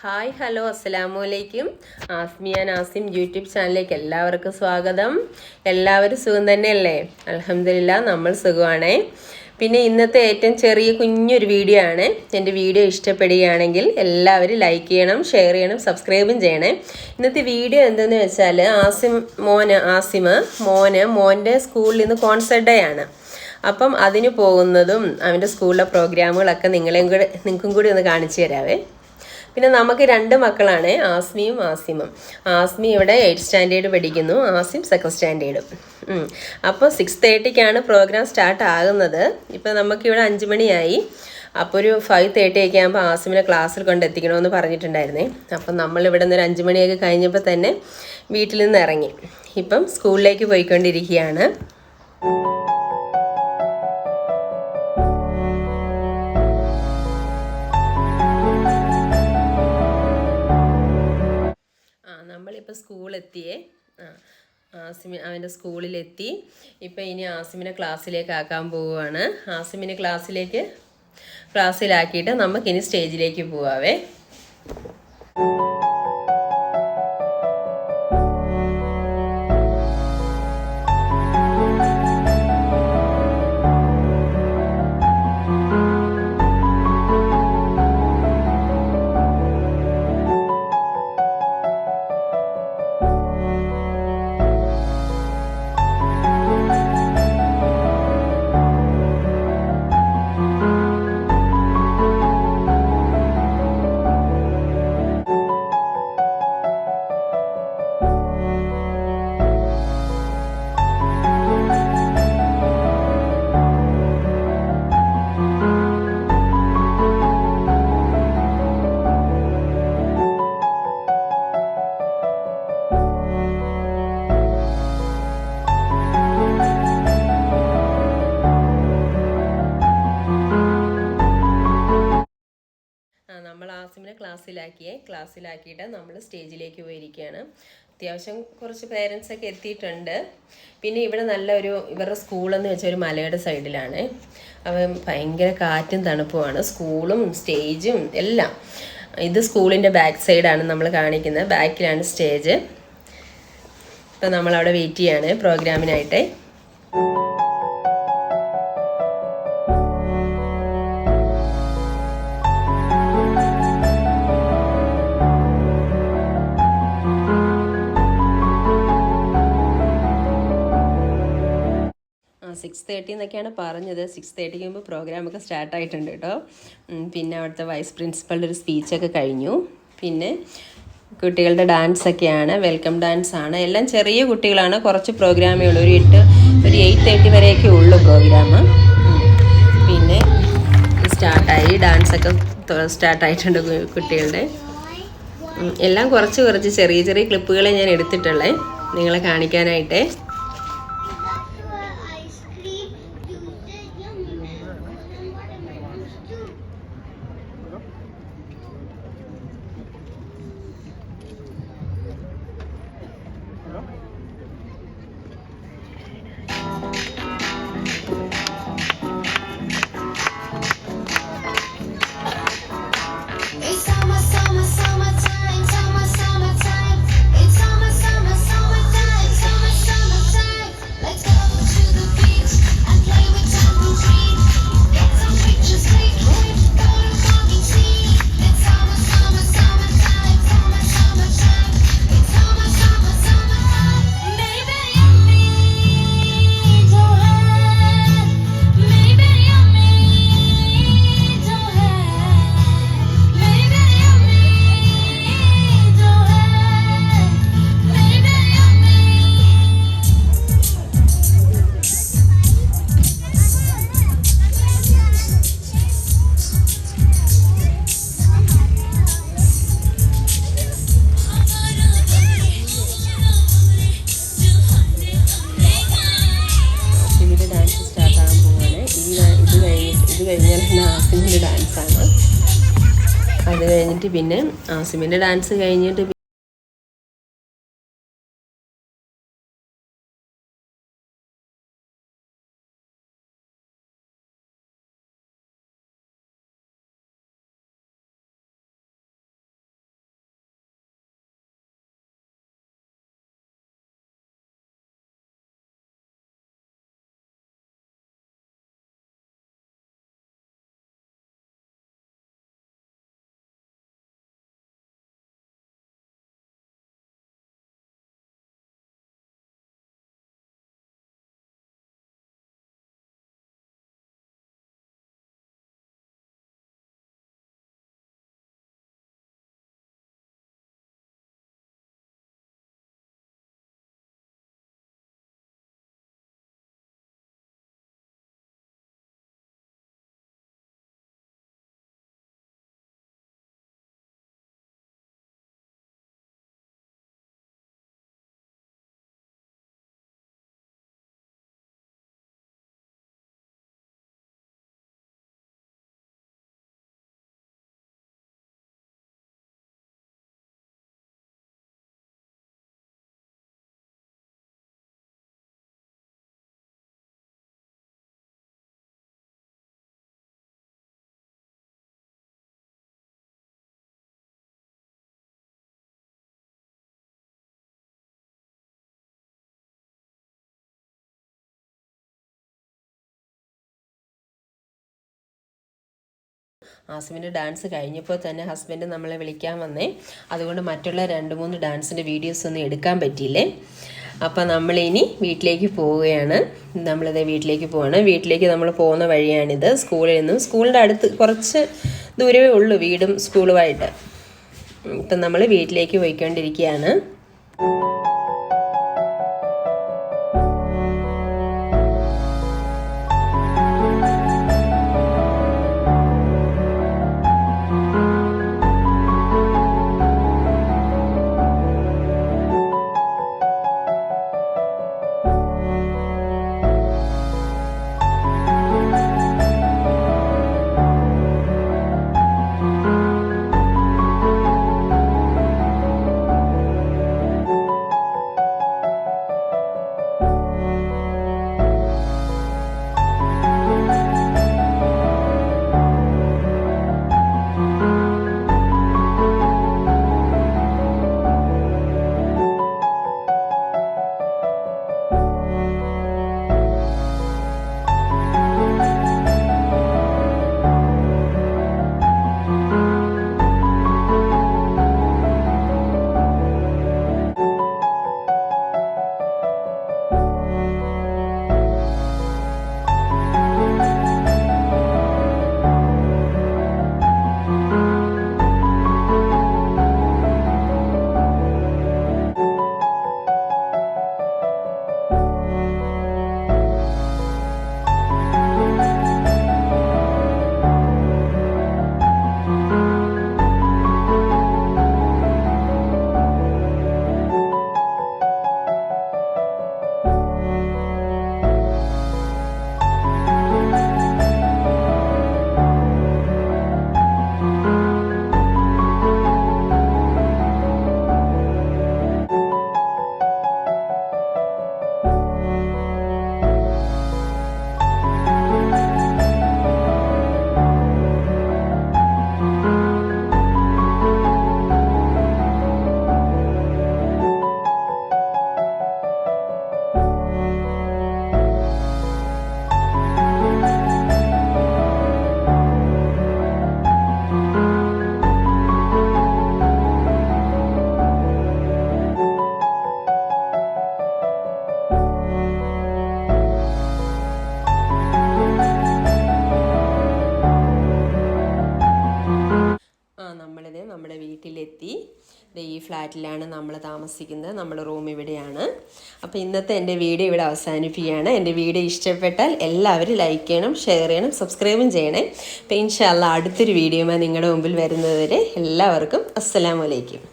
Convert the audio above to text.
Hi hello അസ്സലാമു അലൈക്കും. Asmiya Nazim YouTube ചാനലിലേക്ക് എല്ലാവർക്കും സ്വാഗതം. എല്ലാവരും സുഖം തന്നെയല്ലേ? അൽഹംദുലില്ലാ നമ്മൾ സുഖമാണേ. പിന്നെ ഇന്നത്തെ ഏറ്റവും ചെറിയ കുഞ്ഞൊരു വീഡിയോ ആണ്. എൻ്റെ വീഡിയോ ഇഷ്ടപ്പെടുകയാണെങ്കിൽ എല്ലാവരും ലൈക്ക് ചെയ്യണം, ഷെയർ ചെയ്യണം, സബ്സ്ക്രൈബും ചെയ്യണേ. ഇന്നത്തെ വീഡിയോ എന്തെന്ന് വെച്ചാൽ മോൻ്റെ സ്കൂളിൽ നിന്ന് കോൺസെർട്ട് ഡേ ആണ്. അപ്പം അതിന് പോകുന്നതും അവൻ്റെ സ്കൂളിലെ പ്രോഗ്രാമുകളൊക്കെ നിങ്ങൾക്കും കൂടി ഒന്ന് കാണിച്ചു തരാവേ. പിന്നെ നമുക്ക് രണ്ട് മക്കളാണ്, ആസ്മിയും ആസിമും. ആസ്മി ഇവിടെ 8th സ്റ്റാൻഡേർഡ് പഠിക്കുന്നു, ആസിം 2nd സ്റ്റാൻഡേർഡും. അപ്പോൾ 6:30ക്കാണ് പ്രോഗ്രാം സ്റ്റാർട്ട് ആകുന്നത്. ഇപ്പോൾ നമുക്കിവിടെ 5 മണിയായി. അപ്പോൾ ഒരു 5:30 ഒക്കെ ആകുമ്പോൾ ആസിമിനെ ക്ലാസ്സിൽ കൊണ്ടെത്തിക്കണമെന്ന് പറഞ്ഞിട്ടുണ്ടായിരുന്നേ. അപ്പം നമ്മളിവിടെ നിന്ന് ഒരു 5 മണിയൊക്കെ കഴിഞ്ഞപ്പോൾ തന്നെ വീട്ടിൽ നിന്ന് ഇറങ്ങി. ഇപ്പം സ്കൂളിലേക്ക് പോയിക്കൊണ്ടിരിക്കുകയാണ്. നമ്മളിപ്പോൾ സ്കൂളെത്തിയേ. അവൻ്റെ സ്കൂളിലെത്തി. ഇപ്പം ഇനി ആസിമിനെ ക്ലാസ്സിലേക്ക് ആക്കാൻ പോവുകയാണ്. ആസിമിനെ ക്ലാസ്സിലാക്കിയിട്ട് നമുക്കിനി സ്റ്റേജിലേക്ക് പോവാവേ. നമ്മൾ ആസിമിനെ ക്ലാസ്സിലാക്കിയിട്ട് നമ്മൾ സ്റ്റേജിലേക്ക് പോയിരിക്കുകയാണ്. അത്യാവശ്യം കുറച്ച് പേരൻസൊക്കെ എത്തിയിട്ടുണ്ട്. പിന്നെ ഇവിടെ ഇവരുടെ സ്കൂളെന്ന് വെച്ചാൽ ഒരു മലയുടെ സൈഡിലാണ്. ഭയങ്കര കാറ്റും തണുപ്പുമാണ്. സ്കൂളും സ്റ്റേജും എല്ലാം. ഇത് സ്കൂളിൻ്റെ ബാക്ക് സൈഡാണ് നമ്മൾ കാണിക്കുന്നത്. ബാക്കിലാണ് സ്റ്റേജ്. ഇപ്പം നമ്മളവിടെ വെയിറ്റ് ചെയ്യാണ് പ്രോഗ്രാമിനായിട്ട്. ആ 6:30 എന്നൊക്കെയാണ് പറഞ്ഞത്. 6:30 മുമ്പ് പ്രോഗ്രാമൊക്കെ സ്റ്റാർട്ടായിട്ടുണ്ട് കേട്ടോ. പിന്നെ അവിടുത്തെ വൈസ് പ്രിൻസിപ്പളുടെ ഒരു സ്പീച്ചൊക്കെ കഴിഞ്ഞു. പിന്നെ കുട്ടികളുടെ ഡാൻസൊക്കെയാണ്, വെൽക്കം ഡാൻസാണ്. എല്ലാം ചെറിയ കുട്ടികളാണ്. കുറച്ച് പ്രോഗ്രാമേ ഉള്ളൂ. ഒരു 8:30 വരെയൊക്കെ ഉള്ളൂ പ്രോഗ്രാം. പിന്നെ സ്റ്റാർട്ടായി, ഡാൻസൊക്കെ സ്റ്റാർട്ടായിട്ടുണ്ട് കുട്ടികളുടെ. എല്ലാം കുറച്ച് ചെറിയ ക്ലിപ്പുകളെ ഞാൻ എടുത്തിട്ടുള്ളേ നിങ്ങളെ കാണിക്കാനായിട്ട്. ആസിമിൻ്റെ ഡാൻസാണ്. അത് കഴിഞ്ഞിട്ട് പിന്നെ ആസിമിൻ്റെ ഡാൻസ് കഴിഞ്ഞിട്ട് ആസിമിൻ്റെ ഡാൻസ് കഴിഞ്ഞപ്പോൾ തന്നെ ഹസ്ബൻഡ് നമ്മളെ വിളിക്കാൻ വന്നേ. അതുകൊണ്ട് മറ്റുള്ള 2-3 ഡാൻസിൻ്റെ വീഡിയോസ് ഒന്നും എടുക്കാൻ പറ്റിയില്ലേ. അപ്പം നമ്മളിനി വീട്ടിലേക്ക് പോവുകയാണ്. വീട്ടിലേക്ക് പോവാണ്. വീട്ടിലേക്ക് നമ്മൾ പോകുന്ന വഴിയാണിത്. സ്കൂളിൻ്റെ അടുത്ത് കുറച്ച് ദൂരമേ ഉള്ളൂ വീടും സ്കൂളുമായിട്ട്. ഇപ്പം നമ്മൾ വീട്ടിലേക്ക് പോയിക്കൊണ്ടിരിക്കുകയാണ്. നമ്മുടെ വീട്ടിലെത്തി. ഈ ഫ്ലാറ്റിലാണ് നമ്മൾ താമസിക്കുന്നത്. നമ്മുടെ റൂം ഇവിടെയാണ്. അപ്പോൾ ഇന്നത്തെ എൻ്റെ വീഡിയോ ഇവിടെ അവസാനിപ്പിക്കുകയാണ്. എൻ്റെ വീഡിയോ ഇഷ്ടപ്പെട്ടാൽ എല്ലാവരും ലൈക്ക് ചെയ്യണം, ഷെയർ ചെയ്യണം, സബ്സ്ക്രൈബും ചെയ്യണേ. അപ്പോൾ ഇൻഷാ അല്ലാഹ് അടുത്തൊരു വീഡിയോയുമായി നിങ്ങളുടെ മുമ്പിൽ വരുന്നതുവരെ എല്ലാവർക്കും അസ്സലാമു അലൈക്കും.